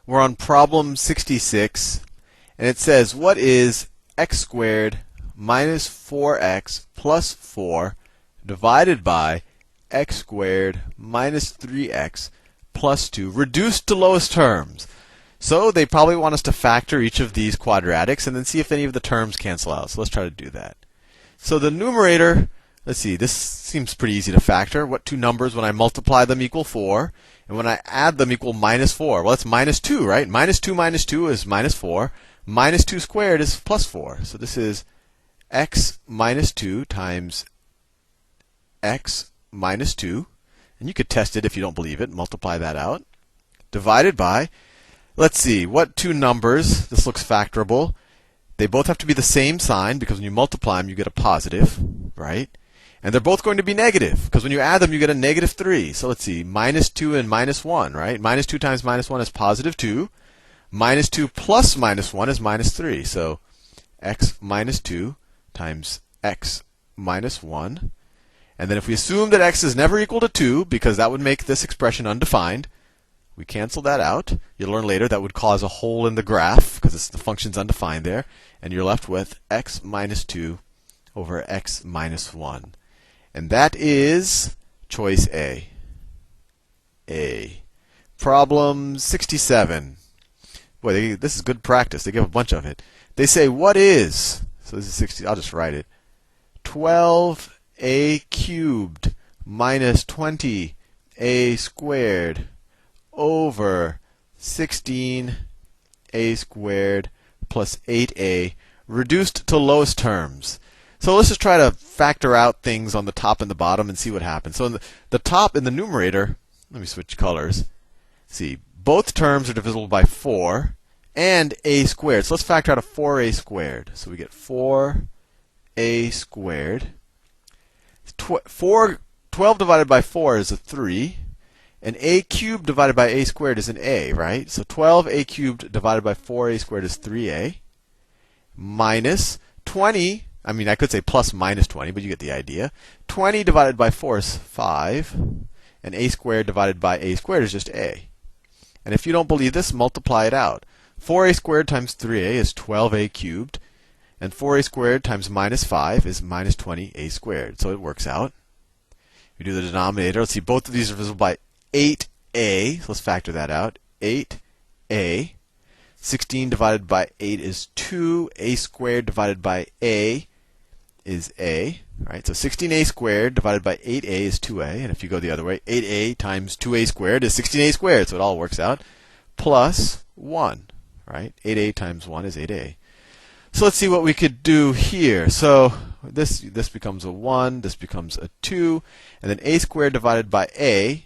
We're on problem 66, and it says, what is x squared minus 4x plus 4 divided by x squared minus 3x plus 2 reduced to lowest terms? So they probably want us to factor each of these quadratics and then see if any of the terms cancel out. So let's try to do that. So the numerator, let's see, this seems pretty easy to factor. What two numbers, when I multiply them, equal 4, and when I add them, equal minus 4? Well, that's minus 2, right? Minus 2 is minus 4. Minus 2 squared is plus 4. So this is x minus 2 times x minus 2. And you could test it if you don't believe it. Multiply that out. Divided by, let's see, what two numbers? This looks factorable. They both have to be the same sign, because when you multiply them, you get a positive, right? And they're both going to be negative, because when you add them, you get a negative 3. So let's see, minus 2 and minus 1, right? Minus 2 times minus 1 is positive 2. Minus 2 plus minus 1 is minus 3. So x minus 2 times x minus 1. And then if we assume that x is never equal to 2, because that would make this expression undefined, we cancel that out. You'll learn later that would cause a hole in the graph, because the function's undefined there. And you're left with x minus 2 over x minus 1. And that is choice A. Problem 67. Boy, this is good practice. They give a bunch of it. They say, what is, so this is 60, I'll just write it, 12a cubed minus 20a squared over 16a squared plus 8a reduced to lowest terms. So let's just try to factor out things on the top and the bottom and see what happens. So in the top, in the numerator, let me switch colors. See, both terms are divisible by 4 and a squared. So let's factor out a 4a squared. So we get 4a squared. 12 divided by 4 is a 3. And a cubed divided by a squared is an a, right? So 12a cubed divided by 4a squared is 3a. Minus 20. I mean, I could say plus minus 20, but you get the idea. 20 divided by 4 is 5. And a squared divided by a squared is just a. And if you don't believe this, multiply it out. 4a squared times 3a is 12a cubed. And 4a squared times minus 5 is minus 20a squared. So it works out. We do the denominator. Let's see, both of these are divisible by 8a. So let's factor that out. 8a. 16 divided by 8 is 2. A squared divided by a is a. Right? So 16a squared divided by 8a is 2a. And if you go the other way, 8a times 2a squared is 16a squared. So it all works out. Plus 1. Right? 8a times 1 is 8a. So let's see what we could do here. So this becomes a 1. This becomes a 2. And then a squared divided by a.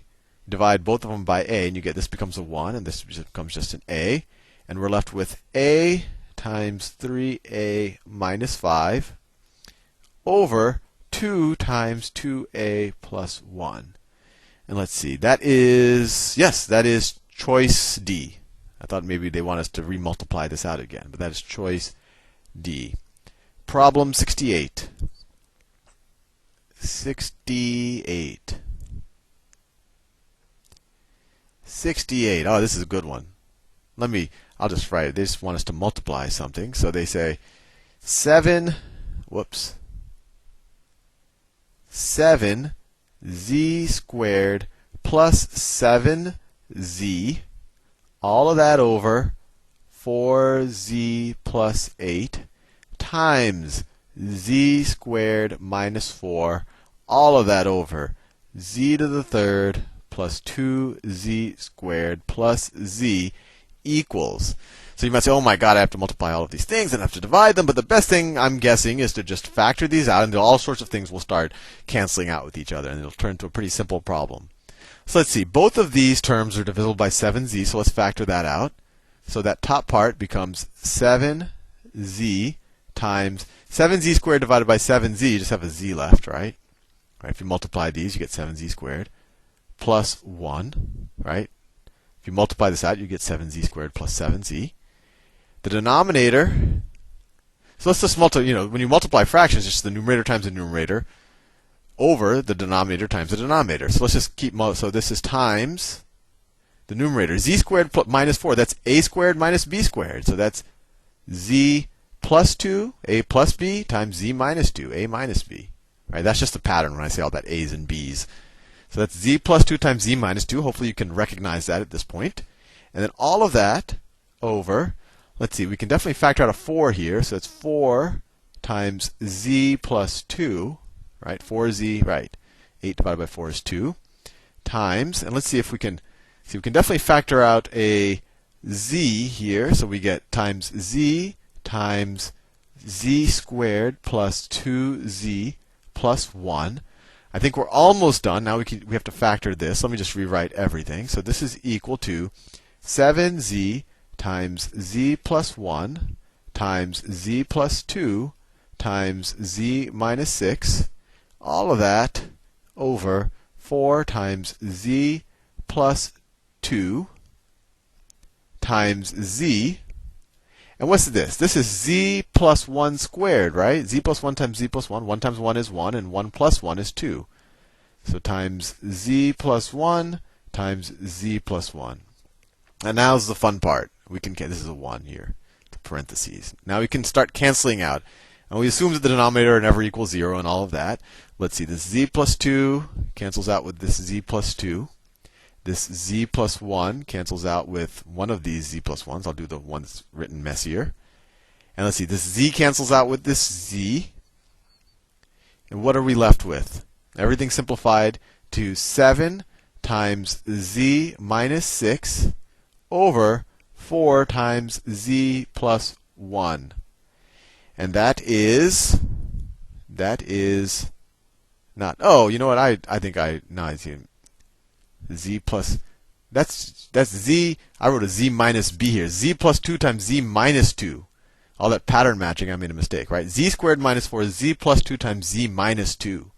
Divide both of them by a, and you get this becomes a 1. And this becomes just an a. And we're left with a times 3a minus 5 over 2 times 2a plus 1. And let's see, that is, yes, that is choice D. I thought maybe they want us to remultiply this out again, but that is choice D. Problem 68. 68. 68. Oh, this is a good one. I'll just write it. They just want us to multiply something. So they say 7 z squared plus 7z, all of that over 4z plus 8 times z squared minus 4, all of that over z to the third plus 2z squared plus z equals. So you might say, oh my god, I have to multiply all of these things and I have to divide them. But the best thing, I'm guessing, is to just factor these out, and all sorts of things will start canceling out with each other, and it'll turn into a pretty simple problem. So let's see. Both of these terms are divisible by 7z, so let's factor that out. So that top part becomes 7z times 7z squared divided by 7z. You just have a z left, right? If you multiply these, you get 7z squared plus 1, right? If you multiply this out, you get 7z squared plus 7z. The denominator, so let's just multiply, when you multiply fractions, it's just the numerator times the numerator over the denominator times the denominator. So let's just keep, so this is times the numerator. Z squared minus 4, that's a squared minus b squared. So that's z plus 2, a plus b, times z minus 2, a minus b. Right? That's just a pattern when I say all that a's and b's. So that's z plus 2 times z minus 2. Hopefully you can recognize that at this point. And then all of that over, let's see, we can definitely factor out a 4 here. So it's 4 times z plus 2, right? 4z, right. 8 divided by 4 is 2, times, and let's see if we can, we can definitely factor out a z here. So we get times z squared plus 2z plus 1. I think we're almost done. Now we have to factor this. Let me just rewrite everything. So this is equal to 7z times z plus 1 times z plus 2 times z minus 6. All of that over 4 times z plus 2 times z. And what's this? This is z plus 1 squared, right? Z plus 1 times z plus 1. 1 times 1 is 1, and 1 plus 1 is 2. So times z plus 1 times z plus 1. And now's the fun part. We can, this is a 1 here, the parentheses. Now we can start canceling out. And we assume that the denominator never equals 0 and all of that. Let's see, this z plus 2 cancels out with this z plus 2. This z plus 1 cancels out with one of these z plus 1s. I'll do the one that's written messier. And let's see, this z cancels out with this z. And what are we left with? Everything simplified to 7 times z minus 6 over 4 times z plus 1. And that is not, oh, you know what, I think no, I see z plus, that's z, I wrote a z minus b here. Z plus 2 times z minus 2. All that pattern matching, I made a mistake, right? Z squared minus 4 is z plus 2 times z minus 2.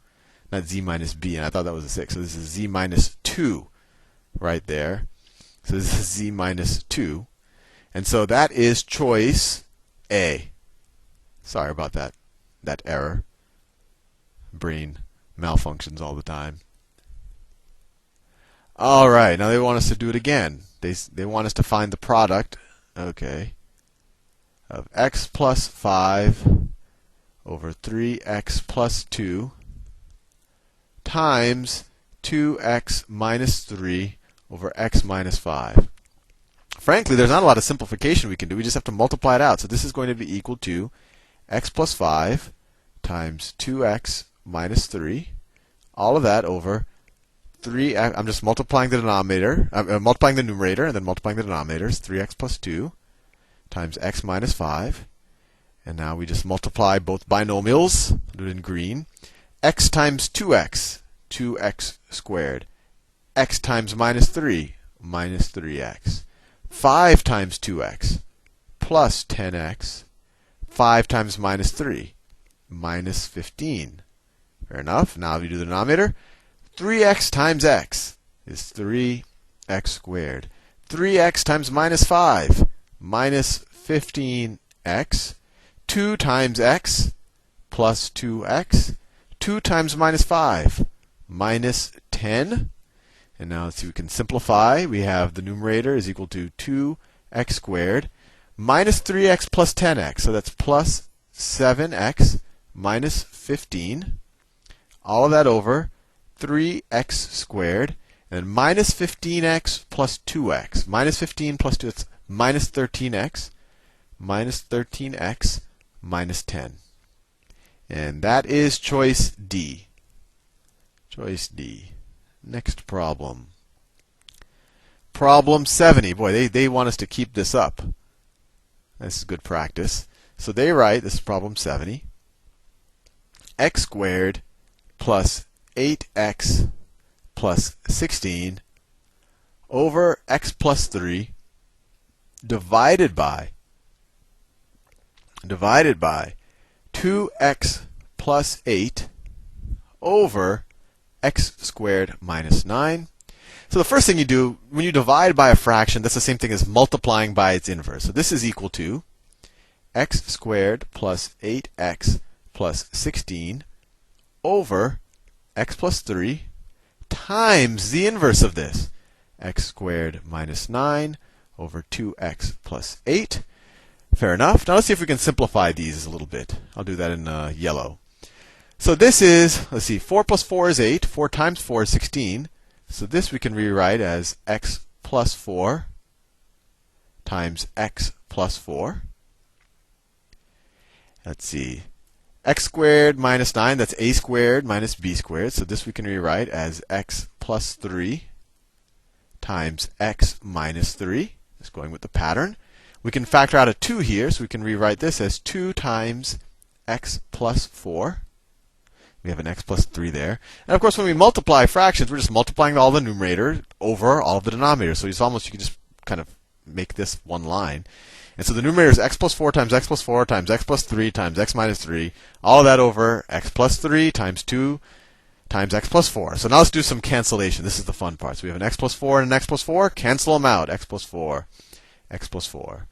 Not z minus b, and I thought that was a 6. So this is z minus 2 right there. So this is z minus 2. And so that is choice A. Sorry about that error. Brain malfunctions all the time. All right, now they want us to do it again. They want us to find the product, okay, of x plus 5 over 3x plus 2 times 2x minus 3 over x minus 5. Frankly, there's not a lot of simplification we can do. We just have to multiply it out. So this is going to be equal to x plus 5 times 2x minus 3. All of that over 3. I'm just multiplying the denominator. I'm multiplying the numerator and then multiplying the denominators. 3x plus 2 times x minus 5. And now we just multiply both binomials. I'll do it in green. X times 2x, 2x squared. X times minus 3, minus 3x. 5 times 2x, plus 10x. 5 times minus 3, minus 15. Fair enough. Now if you do the denominator, 3x times x is 3x squared. 3x times minus 5, minus 15x. 2 times x, plus 2x. 2 times minus 5, minus 10. And now let's see, we can simplify. We have the numerator is equal to 2x squared minus 3x plus 10x. So that's plus 7x minus 15. All of that over 3x squared. And then minus 15x plus 2x. Minus 15 plus 2, that's minus 13x. Minus 13x minus 10. And that is choice D. Choice D. Next problem. Problem 70. Boy, they want us to keep this up. This is good practice. So they write, this is problem 70. X squared plus 8x plus 16 over x plus 3 divided by 2x plus 8 over x squared minus 9. So the first thing you do, when you divide by a fraction, that's the same thing as multiplying by its inverse. So this is equal to x squared plus 8x plus 16 over x plus 3 times the inverse of this, x squared minus 9 over 2x plus 8. Fair enough. Now let's see if we can simplify these a little bit. I'll do that in yellow. So this is, let's see, 4 plus 4 is 8. 4 times 4 is 16. So this we can rewrite as x plus 4 times x plus 4. Let's see. X squared minus 9, that's a squared minus b squared. So this we can rewrite as x plus 3 times x minus 3. Just going with the pattern. We can factor out a 2 here, so we can rewrite this as 2 times x plus 4. We have an x plus 3 there. And of course, when we multiply fractions, we're just multiplying all the numerator over all of the denominator. So it's almost, you can just kind of make this one line. And so the numerator is x plus 4 times x plus 4 times x plus 3 times x minus 3. All of that over x plus 3 times 2 times x plus 4. So now let's do some cancellation. This is the fun part. So we have an x plus 4 and an x plus 4. Cancel them out. X plus 4, x plus 4.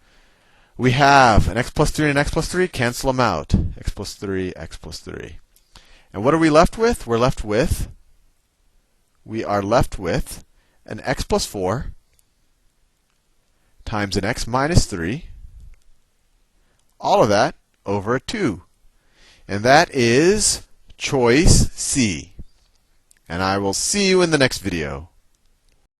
We have an x plus 3 and an x plus 3. Cancel them out. X plus 3, x plus 3. And what are we left with? We are left with an x plus 4 times an x minus 3. All of that over a 2. And that is choice C. And I will see you in the next video.